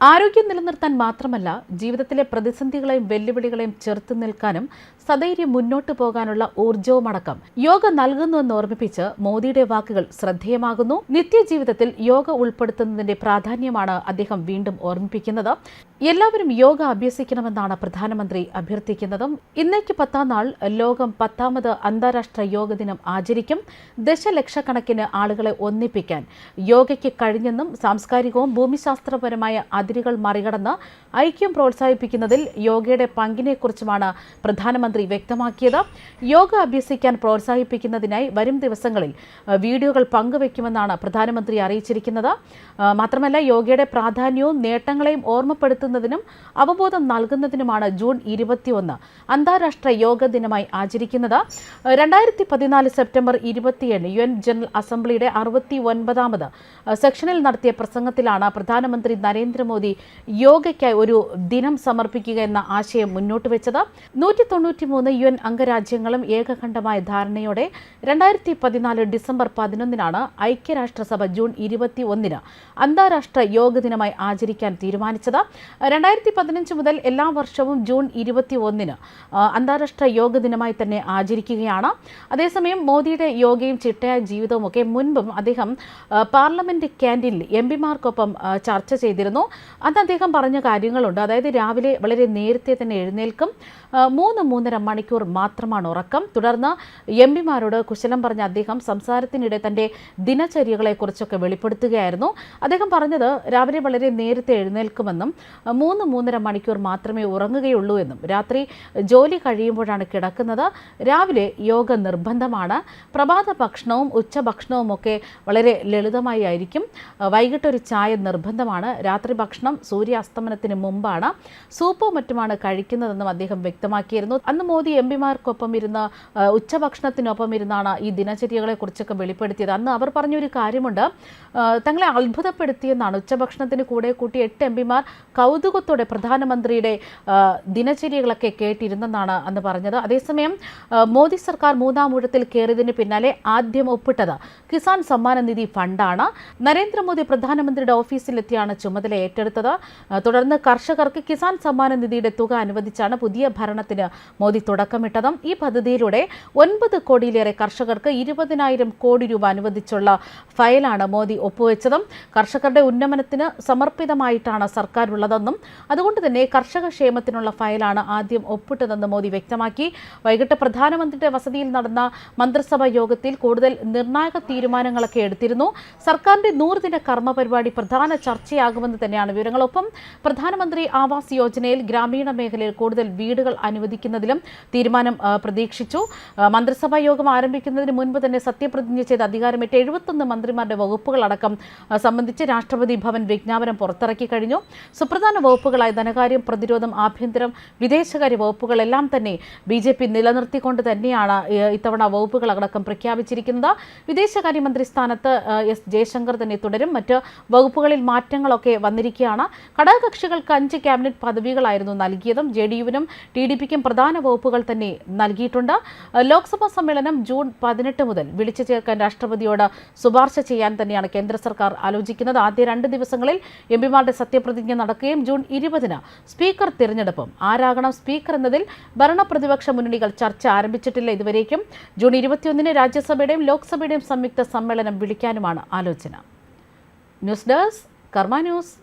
ആരോഗ്യം നിലനിർത്താൻ മാത്രമല്ല ജീവിതത്തിലെ പ്രതിസന്ധികളെയും വെല്ലുവിളികളെയും ചെറുത്തു നിൽക്കാനും സധൈര്യം മുന്നോട്ടു പോകാനുള്ള ഊർജവുമടക്കം യോഗ നൽകുന്നുവെന്ന് ഓർമ്മിപ്പിച്ച് മോദിയുടെ വാക്കുകൾ ശ്രദ്ധേയമാകുന്നു. നിത്യജീവിതത്തിൽ യോഗ ഉൾപ്പെടുത്തുന്നതിന്റെ പ്രാധാന്യമാണ് അദ്ദേഹം വീണ്ടും ഓർമ്മിപ്പിക്കുന്നത്. എല്ലാവരും യോഗ അഭ്യസിക്കണമെന്നാണ് പ്രധാനമന്ത്രി അഭ്യർത്ഥിക്കുന്നത്. ഇന്നേക്ക് 10-ാം നാൾ ലോകം 10ാമത് അന്താരാഷ്ട്ര യോഗ ദിനം ആചരിക്കും. ദശലക്ഷക്കണക്കിന് ആളുകളെ ഒന്നിപ്പിക്കാൻ യോഗയ്ക്ക് കഴിഞ്ഞെന്നും സാംസ്കാരികവും ഭൂമിശാസ്ത്രപരമായ അതിരുകൾ മറികടന്ന് ഐക്യം പ്രോത്സാഹിപ്പിക്കുന്നതിൽ യോഗയുടെ പങ്കിനെക്കുറിച്ചുമാണ് പ്രധാനമന്ത്രി വ്യക്തമാക്കിയത്. യോഗ അഭ്യസിക്കാൻ പ്രോത്സാഹിപ്പിക്കുന്നതിനായി വരും ദിവസങ്ങളിൽ വീഡിയോകൾ പങ്കുവയ്ക്കുമെന്നാണ് പ്രധാനമന്ത്രി അറിയിച്ചിരിക്കുന്നത്. മാത്രമല്ല യോഗയുടെ പ്രാധാന്യവും നേട്ടങ്ങളെയും ഓർമ്മപ്പെടുത്തുന്നതിനും അവബോധം നൽകുന്നതിനുമാണ് ജൂൺ 21 അന്താരാഷ്ട്ര യോഗ ദിനമായി ആചരിക്കുന്നത്. 2014 സെപ്റ്റംബർ 27 UN ജനറൽ അസംബ്ലിയുടെ 69ാമത് സെക്ഷനിൽ നടത്തിയ പ്രസംഗത്തിലാണ് പ്രധാനമന്ത്രി നരേന്ദ്രമോദി യോഗയ്ക്കായി ഒരു ദിനം സമർപ്പിക്കുക എന്ന ആശയം മുന്നോട്ട് വെച്ചത്. 193 UN അംഗരാജ്യങ്ങളും ഏകകണ്ഠമായ ധാരണയോടെ 2014 ഡിസംബർ 11 ഐക്യരാഷ്ട്രസഭ ജൂൺ 21 അന്താരാഷ്ട്ര യോഗ ദിനമായി ആചരിക്കാൻ തീരുമാനിച്ചത്. 2015 മുതൽ എല്ലാ വർഷവും ജൂൺ 21 അന്താരാഷ്ട്ര യോഗ ദിനമായി തന്നെ ആചരിക്കുകയാണ്. അതേസമയം മോദിയുടെ യോഗയും ചിട്ടയായ ജീവിതവും ഒക്കെ മുൻപും അദ്ദേഹം പാർലമെന്റ് ക്യാൻറ്റീനിൽ എംപിമാർക്കൊപ്പം ചർച്ച ചെയ്തിരുന്നു. അന്ന് അദ്ദേഹം പറഞ്ഞ കാര്യങ്ങളുണ്ട്. അതായത് രാവിലെ വളരെ നേരത്തെ തന്നെ എഴുന്നേൽക്കും, 3-3.5 മണിക്കൂർ മാത്രമാണ് ഉറക്കം. തുടർന്ന് എംപിമാരോട് കുശലം പറഞ്ഞ അദ്ദേഹം സംസാരത്തിനിടെ തൻ്റെ ദിനചര്യകളെക്കുറിച്ചൊക്കെ വെളിപ്പെടുത്തുകയായിരുന്നു. അദ്ദേഹം പറഞ്ഞത് രാവിലെ വളരെ നേരത്തെ എഴുന്നേൽക്കുമെന്നും 3-3.5 മണിക്കൂർ മാത്രമേ ഉറങ്ങുകയുള്ളൂ എന്നും രാത്രി ജോലി കഴിയുമ്പോഴാണ് കിടക്കുന്നത്. രാവിലെ യോഗ നിർബന്ധമാണ്. പ്രഭാത ഭക്ഷണവും ഉച്ചഭക്ഷണവും ഒക്കെ വളരെ ലളിതമായി ആയിരിക്കും. വൈകിട്ടൊരു ചായ നിർബന്ധമാണ്. രാത്രി ഭക്ഷണം സൂര്യാസ്തമനത്തിന് മുമ്പാണ്. സൂപ്പോ മറ്റുമാണ് കഴിക്കുന്നതെന്നും അദ്ദേഹം വ്യക്തമാക്കിയിരുന്നു. അന്ന് മോദി എംപിമാർക്കൊപ്പം ഇരുന്ന് ഉച്ചഭക്ഷണത്തിനൊപ്പം ഇരുന്നാണ് ഈ ദിനചര്യകളെ കുറിച്ചൊക്കെ വെളിപ്പെടുത്തിയത്. അന്ന് അവർ പറഞ്ഞൊരു കാര്യമുണ്ട്, തങ്ങളെ അത്ഭുതപ്പെടുത്തിയെന്നാണ്. ഉച്ചഭക്ഷണത്തിന് കൂടെ കൂട്ടി 8 എംപിമാർ കൗതുകത്തോടെ പ്രധാനമന്ത്രിയുടെ ദിനചര്യകളൊക്കെ കേട്ടിരുന്നെന്നാണ് അന്ന് പറഞ്ഞത്. അതേസമയം മോദി സർക്കാർ 3-ാം ഊഴത്തിൽ കയറിയതിന് പിന്നാലെ ആദ്യം ഒപ്പിട്ടത് കിസാൻ സമ്മാന നിധി ഫണ്ടാണ്. നരേന്ദ്രമോദി പ്രധാനമന്ത്രിയുടെ ഓഫീസിലെത്തിയാണ് ചുമതല ഏറ്റെടുത്തത്. തുടർന്ന് കർഷകർക്ക് കിസാൻ സമ്മാന നിധിയുടെ തുക അനുവദിച്ചാണ് പുതിയ ഭരണത്തിന് മോദി തുടക്കമിട്ടതും. ഈ പദ്ധതിയിലൂടെ 9 കോടിയിലേറെ കർഷകർക്ക് 20,000 കോടി രൂപ അനുവദിച്ചുള്ള ഫയലാണ് മോദി ഒപ്പുവെച്ചതും. കർഷകരുടെ ഉന്നമനത്തിന് സമർപ്പിതമായിട്ടാണ് സർക്കാർ ഉള്ളതെന്നും അതുകൊണ്ട് തന്നെ കർഷക ക്ഷേമത്തിനുള്ള ഫയലാണ് ആദ്യം ഒപ്പിട്ടതെന്ന് മോദി വ്യക്തമാക്കി. വൈകിട്ട് പ്രധാനമന്ത്രിയുടെ വസതിയിൽ നടന്ന മന്ത്രിസഭാ യോഗത്തിൽ കൂടുതൽ നിർണായക തീരുമാനങ്ങളൊക്കെ എടുത്തിരുന്നു. സർക്കാരിന്റെ 100 ദിന കർമ്മ പരിപാടി പ്രധാന ചർച്ചയാകുമെന്ന് തന്നെയാണ് വിവരങ്ങളൊപ്പം പ്രധാനമന്ത്രി ആവാസ് യോജനയിൽ ഗ്രാമീണ മേഖലയിൽ കൂടുതൽ വീടുകൾ അനുവദിക്കുന്നതിലും തീരുമാനം പ്രതീക്ഷിച്ചു. മന്ത്രിസഭാ യോഗം ആരംഭിക്കുന്നതിന് മുൻപ് തന്നെ സത്യപ്രതിജ്ഞ ചെയ്ത് അധികാരമേറ്റ 71 മന്ത്രിമാരുടെ വകുപ്പുകളടക്കം സംബന്ധിച്ച് രാഷ്ട്രപതി ഭവൻ വിജ്ഞാപനം പുറത്തിറക്കി കഴിഞ്ഞു. സുപ്രധാന വകുപ്പുകളായ ധനകാര്യം, പ്രതിരോധം, ആഭ്യന്തരം, വിദേശകാര്യ വകുപ്പുകളെല്ലാം തന്നെ BJP നിലനിർത്തിക്കൊണ്ട് തന്നെയാണ് ഇത്തവണ വകുപ്പുകളടക്കം പ്രഖ്യാപിച്ചിരിക്കുന്നത്. വിദേശകാര്യമന്ത്രി സ്ഥാനത്ത് S ജയശങ്കർ തന്നെ തുടരും. മറ്റ് വകുപ്പുകളിൽ മാറ്റങ്ങളൊക്കെ വന്നിരിക്കുകയാണ്. ഘടകകക്ഷികൾക്ക് 5 ക്യാബിനറ്റ് പദവികളായിരുന്നു നൽകിയതും. JDU-വിനും TDP-ക്കും പ്രധാന വകുപ്പുകൾ തന്നെ നൽകിയിട്ടുണ്ട്. ലോക്സഭാ സമ്മേളനം ജൂൺ 18 മുതൽ വിളിച്ചു ചേർക്കാൻ രാഷ്ട്രപതിയോട് ശുപാർശ ചെയ്യാൻ തന്നെയാണ് കേന്ദ്ര സർക്കാർ ആലോചിക്കുന്നത്. ആദ്യ 2 ദിവസങ്ങളിൽ എംപിമാരുടെ സത്യപ്രതിജ്ഞ നടക്കുകയും ജൂൺ 20 സ്പീക്കർ തിരഞ്ഞെടുപ്പും. ആരാകണം സ്പീക്കർ എന്നതിൽ ഭരണപ്രതിപക്ഷ മുന്നണികൾ ചർച്ച ആരംഭിച്ചിട്ടില്ല ഇതുവരേക്കും. ജൂൺ 21 രാജ്യസഭയുടെയും ലോക്സഭയുടെയും സംയുക്ത സമ്മേളനം വിളിക്കാനുമാണ് ആലോചന. ന്യൂസ് ഡെസ്ക് കർമ്മ ന്യൂസ്.